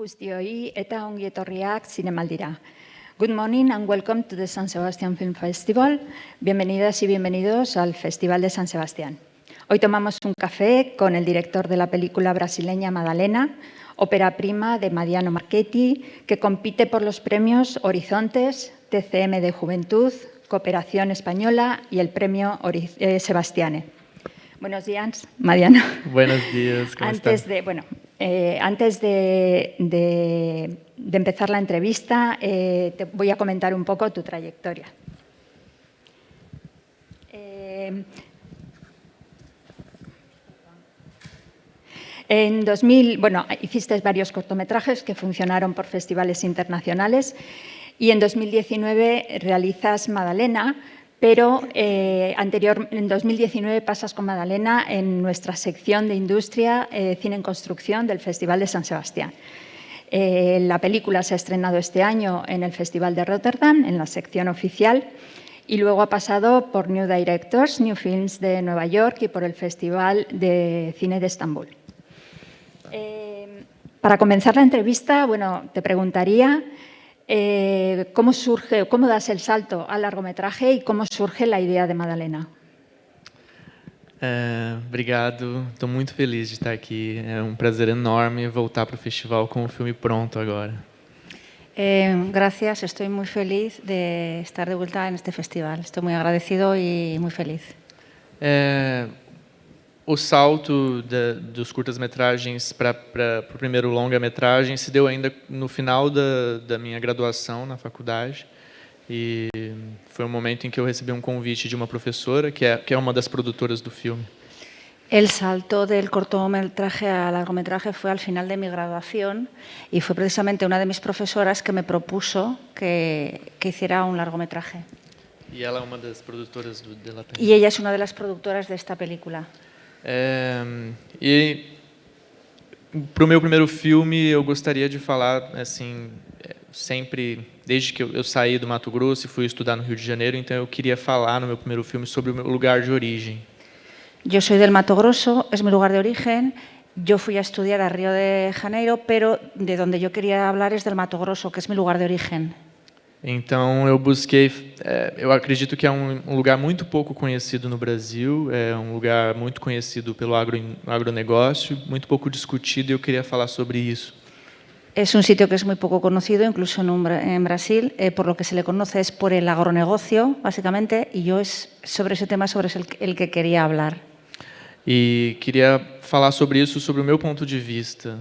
guztioi eta ongi etorriak zinemaldira. Good morning and welcome to the San Sebastián Film Festival. Bienvenidas y bienvenidos al Festival de San Sebastián. Hoy tomamos un café con el director de la película brasileña Madalena, ópera prima de Mariano Marchetti, que compite por los premios Horizontes, TCM de Juventud, Cooperación Española y el premio Sebastiane. Buenos días, Mariano. Buenos días, ¿cómo estás? Antes de empezar la entrevista, te voy a comentar un poco tu trayectoria. En 2000, hiciste varios cortometrajes que funcionaron por festivales internacionales y en 2019 realizas Madalena, pero en 2019 pasas con Madalena en nuestra sección de Industria, Cine en Construcción del Festival de San Sebastián. La película se ha estrenado este año en el Festival de Rotterdam, en la sección oficial, y luego ha pasado por New Directors, New Films de Nueva York y por el Festival de Cine de Estambul. Para comenzar la entrevista, te preguntaría cómo das el salto al largometraje y cómo surge la idea de Madalena. Obrigado, estou muito feliz de estar aqui. É prazer enorme voltar para o festival com o filme pronto agora. Gracias, estoy muy feliz de estar de vuelta en este festival. Estoy muy agradecido y muy feliz. O salto dos curtas-metragens para o primeiro longa-metragem se deu ainda no final da minha graduação na faculdade. E foi um momento em que eu recebi um convite de uma professora, que é uma das produtoras do filme. El salto del cortometraje a largometraje fue al final de mi graduación y fue precisamente una de mis profesoras que me propuso que hiciera un largometraje. E ela é uma das produtoras dela também. Y ella es una de las productoras de esta película. E para o meu primeiro filme eu gostaria de falar assim, sempre desde que eu saí do Mato Grosso e fui estudar no Rio de Janeiro, então eu queria falar no meu primeiro filme sobre o meu lugar de origem. Yo soy del Mato Grosso, es mi lugar de origen. Yo fui a estudiar a Río de Janeiro, pero de donde yo quería hablar es del Mato Grosso, que es mi lugar de origen. Então eu busquei, eu acredito que é um lugar muito pouco conhecido no Brasil, é um lugar muito conhecido pelo agronegócio, muito pouco discutido, e eu queria falar sobre isso. Es un sitio que es muy poco conocido, incluso en Brasil, por lo que se le conoce es por el agronegocio, básicamente, y yo es sobre ese tema sobre el que quería hablar. E queria falar sobre isso, sobre o meu ponto de vista,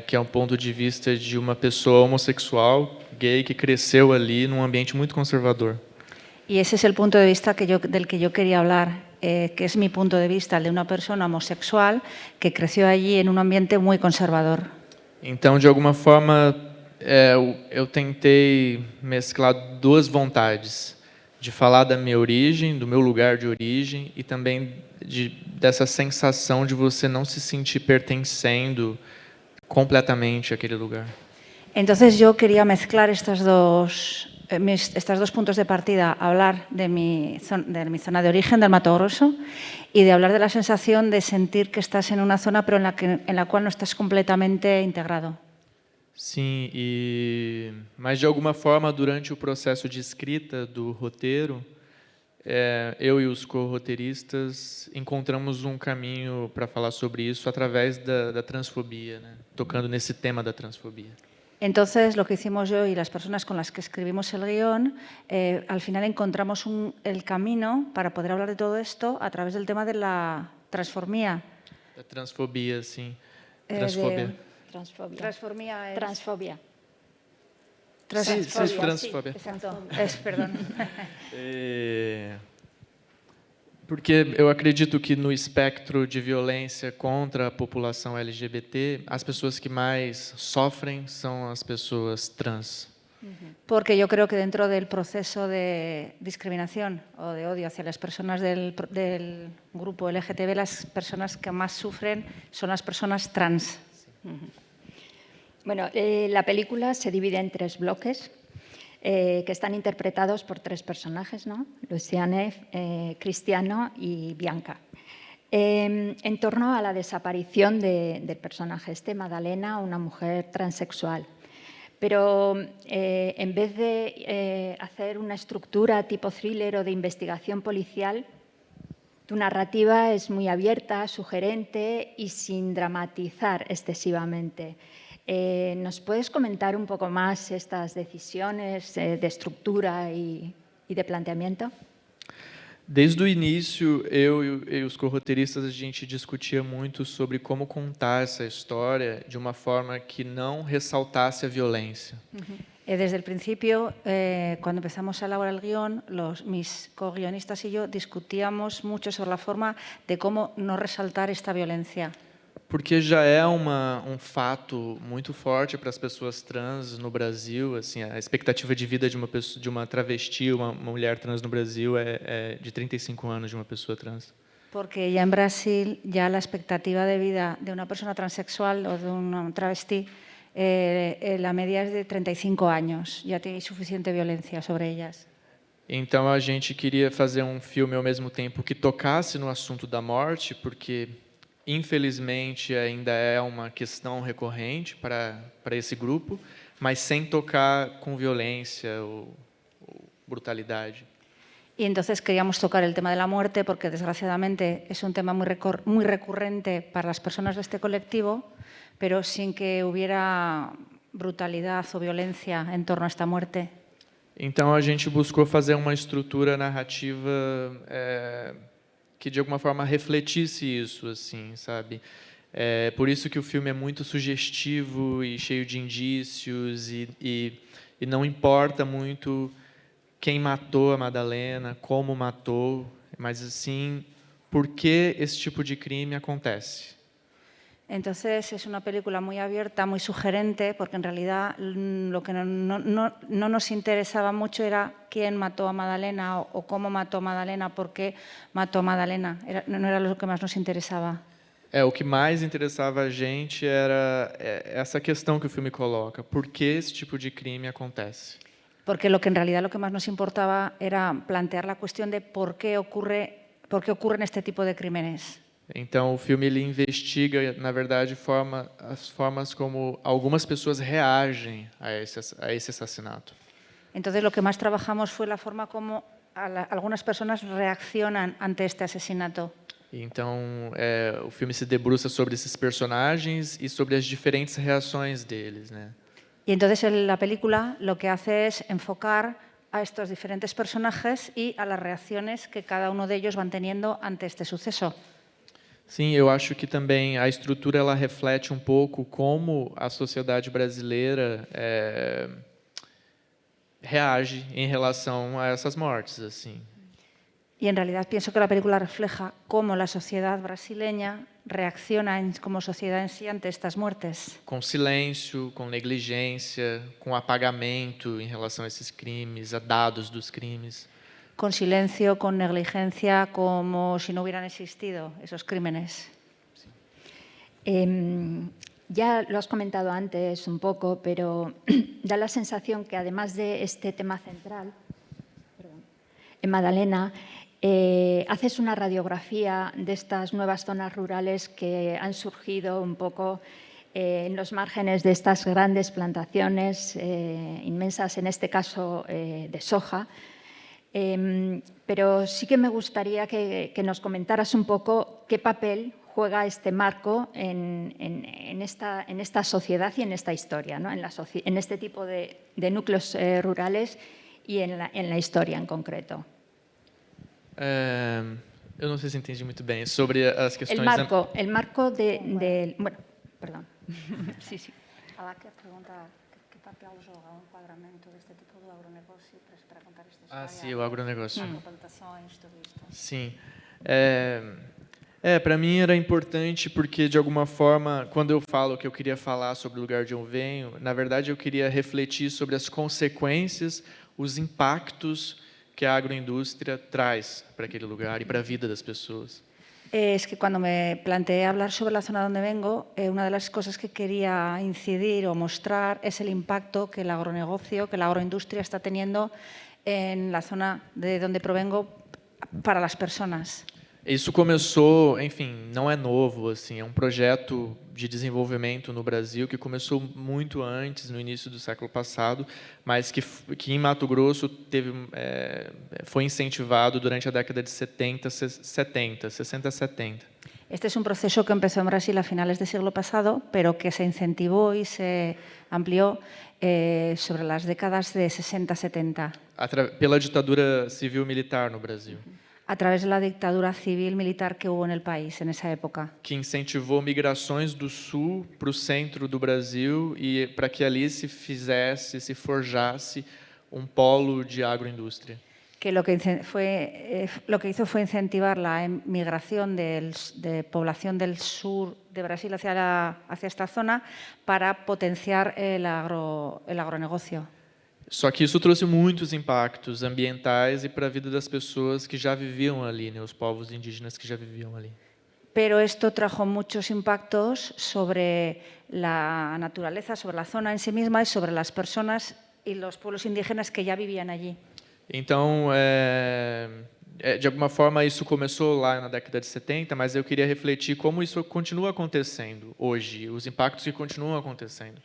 que é um ponto de vista de uma pessoa homossexual, gay, que cresceu ali num ambiente muito conservador. Y ese es el punto de vista del que yo quería hablar, que es mi punto de vista, el de una persona homosexual que creció allí en un ambiente muy conservador. Então, de alguma forma, eu tentei mesclar duas vontades, de falar da minha origem, do meu lugar de origem, e também dessa sensação de você não se sentir pertencendo completamente àquele lugar. Entonces yo quería mezclar estos dos puntos de partida, hablar de mi zona de origen, del Mato Grosso, y de hablar de la sensación de sentir que estás en una zona pero en la cual no estás completamente integrado. Sim, mas de alguma forma, durante o processo de escrita do roteiro, eu e os co-roteiristas encontramos um caminho para falar sobre isso através da transfobia, né? Tocando nesse tema da transfobia. Entonces, lo que hicimos yo y las personas con las que escribimos el guión, al final encontramos el camino para poder hablar de todo esto a través del tema de la transformía. Da transfobia, sim. Transfobia. Transformía es... Transfobia. Sí, transfobia. Exacto. Perdón. Porque eu acredito que no espectro de violência contra a população LGBT, as pessoas que mais sofrem são as pessoas trans. Porque yo creo que dentro del proceso de discriminación o de odio hacia las personas del grupo LGTB, las personas que más sufren son las personas trans. La película se divide en 3 bloques que están interpretados por 3 personajes, ¿no? Luciane, Cristiano y Bianca. en torno a la desaparición del personaje Madalena, una mujer transexual. Pero en vez de hacer una estructura tipo thriller o de investigación policial, tu narrativa es muy abierta, sugerente y sin dramatizar excesivamente. ¿Nos puedes comentar un poco más estas decisiones de estructura y de planteamiento? Desde o início, eu e os corroteiristas, a gente discutia muito sobre como contar essa história de uma forma que não ressaltasse a violência. Desde el principio, cuando empezamos a elaborar el guión, mis co-guionistas y yo discutíamos mucho sobre la forma de cómo no resaltar esta violencia. Porque já é fato muito forte para as pessoas trans no Brasil, assim, a expectativa de vida de uma travesti, uma mulher trans no Brasil é de 35 anos de uma pessoa trans. Porque ya en Brasil, ya la expectativa de vida de una persona transexual o de un travesti, la media es de 35 años, ya tiene suficiente violencia sobre ellas. Então a gente queria fazer um filme ao mesmo tempo que tocasse no assunto da morte, porque infelizmente ainda é uma questão recorrente para esse grupo, mas sem tocar com violência ou brutalidade. Y entonces queríamos tocar el tema de la muerte porque desgraciadamente es un tema muy recurrente para las personas de este colectivo, pero sin que hubiera brutalidad o violencia en torno a esta muerte. Então a gente buscou fazer uma estrutura narrativa que de alguma forma refletisse isso, assim, sabe? Por isso que o filme é muito sugestivo e cheio de indícios e não importa muito quem matou a Madalena, como matou, mas assim, por que esse tipo de crime acontece. Entonces es una película muy abierta, muy sugerente, porque en realidad lo que no nos interesaba mucho era quién mató a Madalena o cómo mató a Madalena, por qué mató a Madalena. No era lo que más nos interesaba. O que mais interessava a gente era essa questão que o filme coloca. Por que esse tipo de crime acontece? Porque lo que en realidad lo que más nos importaba era plantear la cuestión de por qué ocurren este tipo de crímenes. Então o filme ele investiga, na verdade, as formas como algumas pessoas reagem a esse assassinato. Entonces lo que más trabajamos fue la forma como algunas personas reaccionan ante este asesinato. Então o filme se debruça sobre esses personagens e sobre as diferentes reações deles, né? Y entonces la película lo que hace es enfocar a estos diferentes personajes y a las reacciones que cada uno de ellos van teniendo ante este suceso. Sim, eu acho que também a estrutura ela reflete um pouco como a sociedade brasileira reage em relação a essas mortes, assim. Y en realidad pienso que la película refleja cómo la sociedad brasileña reacciona como sociedad en sí ante estas muertes. Com silêncio, com negligência, com apagamento em relação a esses crimes, a dados dos crimes. Con silencio, con negligencia, como si no hubieran existido esos crímenes. Ya lo has comentado antes un poco, pero da la sensación que además de este tema central, en Madalena, haces una radiografía de estas nuevas zonas rurales que han surgido un poco en los márgenes de estas grandes plantaciones inmensas, en este caso de soja. Pero sí que me gustaría que nos comentaras un poco qué papel juega este marco en esta sociedad y en esta historia, ¿no? en este tipo de núcleos rurales y en la historia en concreto. Eu não sei se entendi muito bem sobre as questões. El marco bueno, perdón. Sí. Ahora que pregunta qué papel juega o enquadramento deste tipo de agronegócio para contar esta história. Sim, o agronegócio. Plantações, tudo isto. Sim. Para mim era importante porque, de alguma forma, quando eu falo que eu queria falar sobre o lugar de onde eu venho, na verdade eu queria refletir sobre as consequências, os impactos que a agroindústria traz para aquele lugar e para a vida das pessoas. Es que cuando me planteé hablar sobre la zona donde vengo, una de las cosas que quería incidir o mostrar es el impacto que el agronegocio, que la agroindustria está teniendo en la zona de donde provengo para las personas. Isso começou, enfim, não é novo, assim, é um projeto de desenvolvimento no Brasil que começou muito antes, no início do século passado, mas que em Mato Grosso foi incentivado durante a década de 60, 70. Este es un proceso que empezó en Brasil a finales del siglo pasado, pero que se incentivó y se amplió sobre las décadas de 60-70. Pela ditadura civil-militar no Brasil, A través de la dictadura civil-militar que hubo en el país en esa época, que incentivou migrações do sul para o centro do Brasil e para que ali se forjasse polo de agroindústria. que lo que hizo fue incentivar la migración de población del sur de Brasil hacia esta zona para potenciar el agronegocio. Só que isso trouxe muitos impactos ambientais e para a vida das pessoas que já viviam ali, né, os povos indígenas que já viviam ali. Pero esto trajo muchos impactos sobre la naturaleza, sobre la zona en sí misma y sobre las personas y los pueblos indígenas que ya vivían allí. Então, de alguma forma, isso começou lá na década de 70, mas eu queria refletir como isso continua acontecendo hoje, os impactos que continuam acontecendo.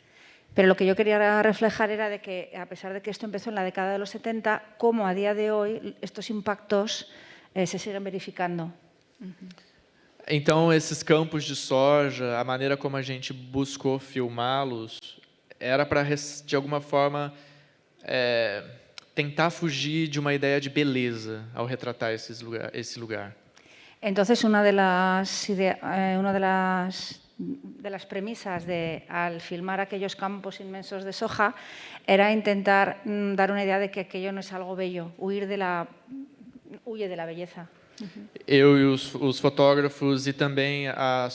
Pero lo que yo quería reflejar era de que, a pesar de que esto empezó en la década de los 70, cómo a día de hoy estos impactos se siguen verificando. Então, esses campos de soja, a maneira como a gente buscou filmá-los, era para, de alguma forma, tentar fugir de uma ideia de beleza ao retratar esse lugar. Entonces, una de las premisas al filmar aquellos campos inmensos de soja era intentar dar una idea de que aquello no es algo bello, huye de la belleza. Eu e os fotógrafos e também a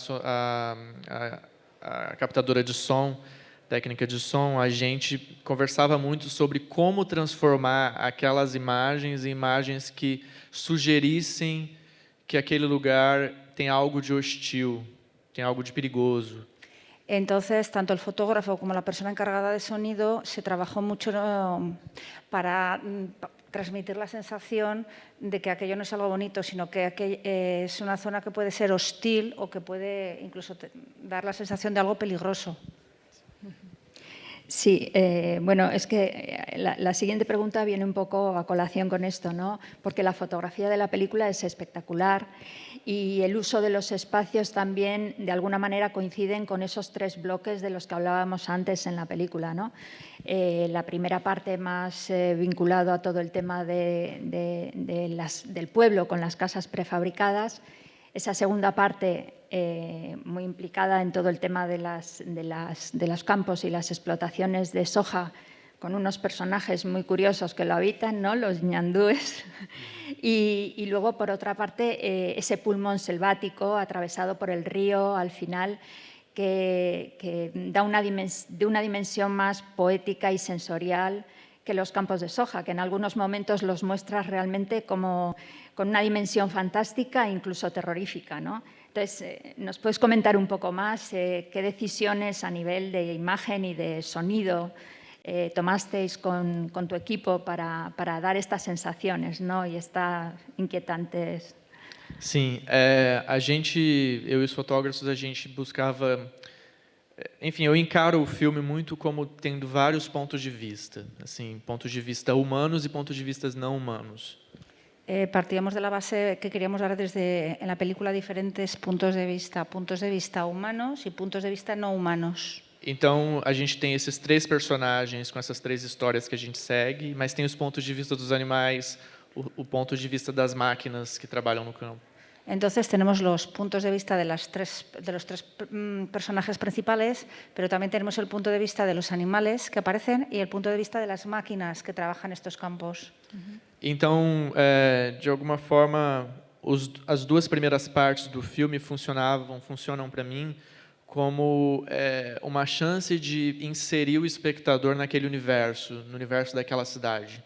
captadora de som, técnica de som, a gente conversava muito sobre como transformar aquelas imagens em imagens que sugerissem que aquele lugar tem algo de hostil, tem algo de perigoso. Entonces, tanto el fotógrafo como la persona encargada de sonido se trabajó mucho para transmitir la sensación de que aquello no es algo bonito, sino que es una zona que puede ser hostil o que puede incluso dar la sensación de algo peligroso. Sí, bueno, es que la siguiente pregunta viene un poco a colación con esto, ¿no? Porque la fotografía de la película es espectacular y el uso de los espacios también, de alguna manera, coinciden con esos tres bloques de los que hablábamos antes en la película, ¿no? La primera parte más vinculado a todo el tema del pueblo con las casas prefabricadas. Esa segunda parte muy implicada en todo el tema de los campos y las explotaciones de soja, con unos personajes muy curiosos que lo habitan, ¿no? Los ñandúes. Y luego, por otra parte, ese pulmón selvático atravesado por el río al final, que da de una dimensión más poética y sensorial que los campos de soja, que en algunos momentos los muestras realmente como con una dimensión fantástica e incluso terrorífica, ¿no? Entonces, ¿nos puedes comentar un poco más qué decisiones a nivel de imagen y de sonido tomasteis con tu equipo para dar estas sensaciones, ¿no? Y estas inquietantes? Sim, a gente, eu e os fotógrafos, a gente buscava... Enfim, eu encaro o filme muito como tendo vários pontos de vista, assim, pontos de vista humanos e pontos de vista não humanos. Partíamos de la base que queríamos dar en la película diferentes puntos de vista humanos y puntos de vista no humanos. Então, a gente tem esses três personagens com essas três histórias que a gente segue, mas tem os pontos de vista dos animais, o ponto de vista das máquinas que trabalham no campo. Entonces tenemos los puntos de vista de los tres personajes principales, pero también tenemos el punto de vista de los animales que aparecen y el punto de vista de las máquinas que trabajan estos campos. Então, de alguma forma, as duas primeiras partes do filme funcionam para mim como uma chance de inserir o espectador naquele universo, no universo daquela cidade.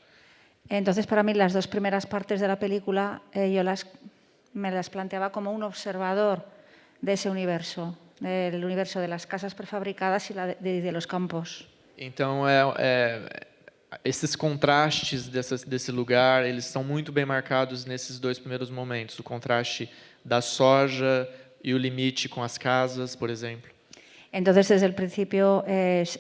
Entonces, para mí, las dos primeras partes de la película, me las planteaba como un observador de ese universo, del universo de las casas prefabricadas y de los campos. Então, esses contrastes desse lugar, eles são muito bem marcados nesses dois primeiros momentos. O contraste da soja e o limite com as casas, por exemplo. Entonces, desde el principio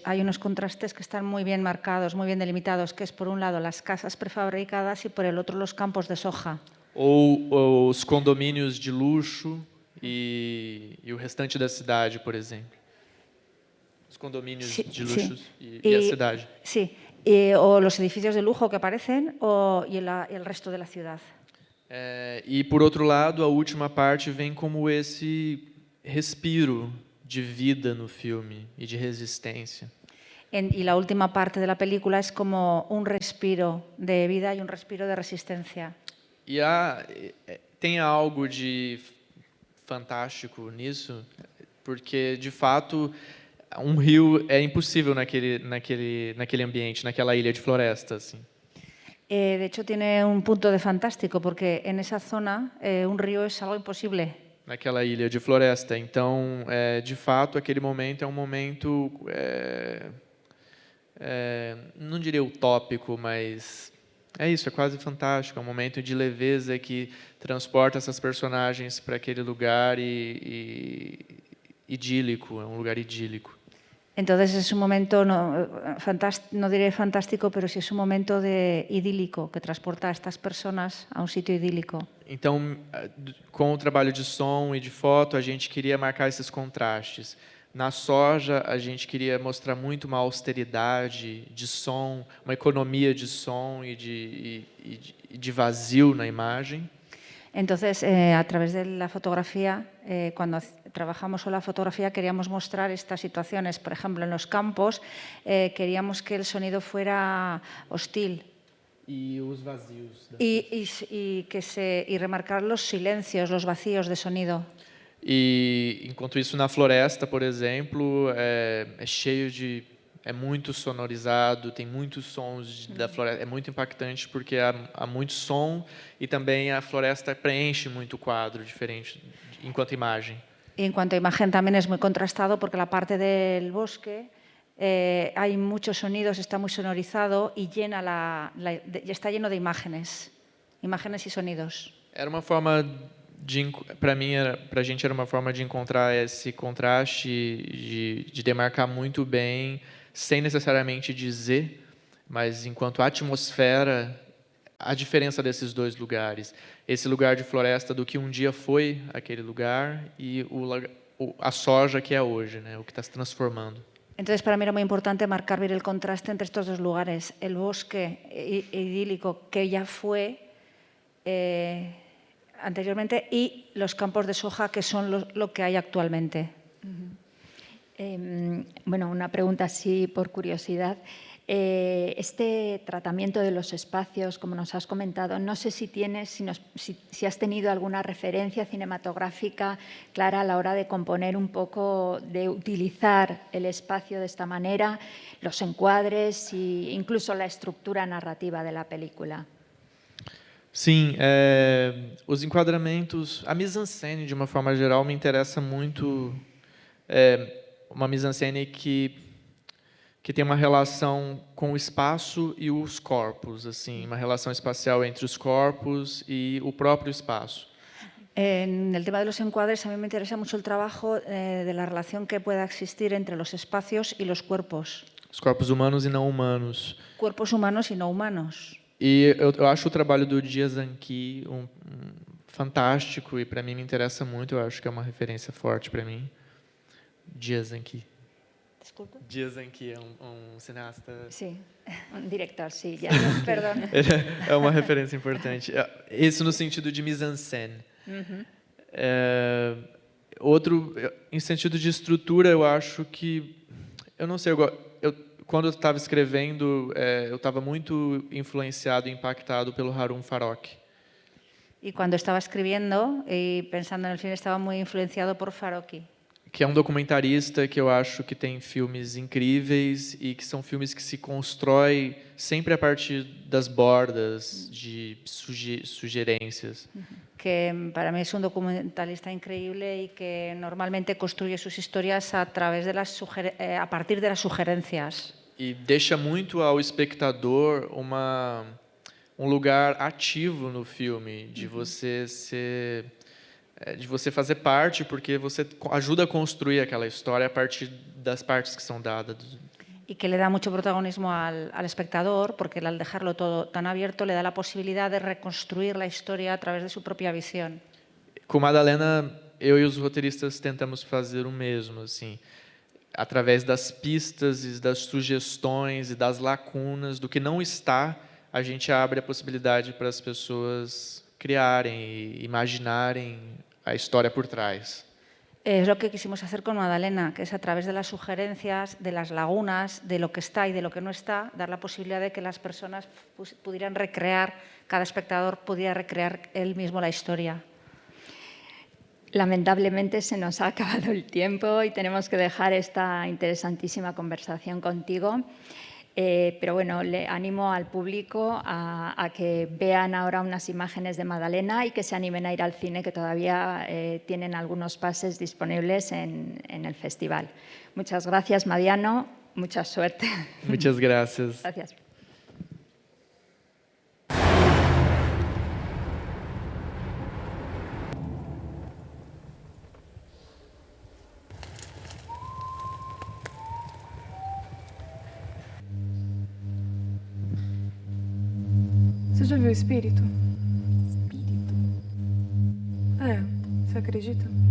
hay unos contrastes que están muy bien marcados, muy bien delimitados, que es por un lado las casas prefabricadas y por el otro los campos de soja. Ou os condomínios de luxo e o restante da cidade, por exemplo. Os condomínios Sí, de luxo sí. e a cidade. Sí, o los edificios de lujo que aparecen y el resto de la ciudad. E, por outro lado, a última parte vem como esse respiro de vida no filme e de resistência. Y la última parte de la película es como un respiro de vida y un respiro de resistencia. E tem algo de fantástico nisso, porque, de fato, um rio é impossível naquele ambiente, naquela ilha de floresta, assim. De hecho, tiene un punto de fantástico, porque en esa zona un río es algo imposible. Naquela ilha de floresta. Então, de fato, aquele momento é um momento, não diria utópico, mas é isso, é quase fantástico. É um momento de leveza que transporta essas personagens para aquele lugar idílico, é um lugar idílico. Entonces es un momento, no diré fantástico, pero sí es un momento idílico que transporta a estas personas a un sitio idílico. Então, com o trabalho de som e de foto, a gente queria marcar esses contrastes. Na soja, a gente queria mostrar muito uma austeridade de som, uma economia de som e de vazio na imagem. Entonces, a través de la fotografía, cuando trabajamos con la fotografía, queríamos mostrar estas situaciones. Por ejemplo, en los campos, queríamos que el sonido fuera hostil. E os vazios. Y remarcar los silencios, los vacíos de sonido. E, enquanto isso, na floresta, por exemplo, é muito sonorizado, tem muitos sons da floresta, é muito impactante porque há muito som e também a floresta preenche muito o quadro, diferente enquanto imagem. Y en cuanto a imagen también es muy contrastado porque la parte del bosque hay muchos sonidos, está muy sonorizado y está lleno de imágenes y sonidos. Era uma forma para mim, para a gente era uma forma de encontrar esse contraste, de demarcar muito bem, sem necessariamente dizer, mas enquanto atmosfera, a diferença desses dois lugares. Esse lugar de floresta do que um dia foi aquele lugar e a soja que é hoje, né, o que está se transformando. Entonces, para mí era muy importante marcar bien el contraste entre estos dos lugares, el bosque idílico que ya fue anteriormente y los campos de soja que son lo que hay actualmente. Bueno, una pregunta así por curiosidad. Este tratamiento de los espacios, como nos has comentado, no sé si has tenido alguna referencia cinematográfica clara a la hora de componer un poco, de utilizar el espacio de esta manera, los encuadres e incluso la estructura narrativa de la película. Sim, os enquadramentos, a mise-en-scène, de uma forma geral, me interessa muito. Uma mise-en-scène que tem uma relação com o espaço e os corpos, assim, uma relação espacial entre os corpos e o próprio espaço. En el tema de los encuadres, a mí me interesa mucho el trabajo de la relación que pueda existir entre los espacios y los cuerpos. Os corpos humanos e não humanos. Cuerpos humanos y no humanos. E eu acho o trabalho do Jia Zhangqi fantástico e para mim me interessa muito. Eu acho que é uma referência forte para mim. Jia Zhangqi. Desculpa. Jia Zhangqi é cineasta. Sí, un director, sí, ya, perdón. É uma referência importante. Isso no sentido de mise-en-scène. Outro, em sentido de estrutura, eu acho que, eu não sei, quando eu estava escrevendo, eu estava muito influenciado e impactado pelo Harun Farokh. Y cuando estaba escribiendo y pensando en el film, estaba muy influenciado por Farokh. Que é um documentarista que eu acho que tem filmes incríveis e que são filmes que se constrói sempre a partir das bordas, de sugerências. Que para mí es un documentalista increíble y que normalmente construye sus historias a partir de las sugerencias. e deixa muito ao espectador um lugar ativo no filme, de você de você fazer parte, porque você ajuda a construir aquela história a partir das partes que são dadas. Y que le da mucho protagonismo al espectador, porque al dejarlo todo tan abierto le da la posibilidad de reconstruir la historia a través de su propia visión. Com Madalena, eu e os roteiristas tentamos fazer o mesmo, assim, através das pistas e das sugestões e das lacunas do que não está, a gente abre a possibilidade para as pessoas criarem e imaginarem a história por trás. Es lo que quisimos hacer con Madalena, que es a través de las sugerencias, de las lagunas, de lo que está y de lo que no está, dar la posibilidad de que las personas pudieran recrear, cada espectador pudiera recrear él mismo la historia. Lamentablemente se nos ha acabado el tiempo y tenemos que dejar esta interesantísima conversación contigo. Pero bueno, le animo al público a que vean ahora unas imágenes de Madalena y que se animen a ir al cine, que todavía tienen algunos pases disponibles en el festival. Muchas gracias, Madiano. Mucha suerte. Muchas gracias. Gracias. Você já viu espírito? Espírito? É, você acredita?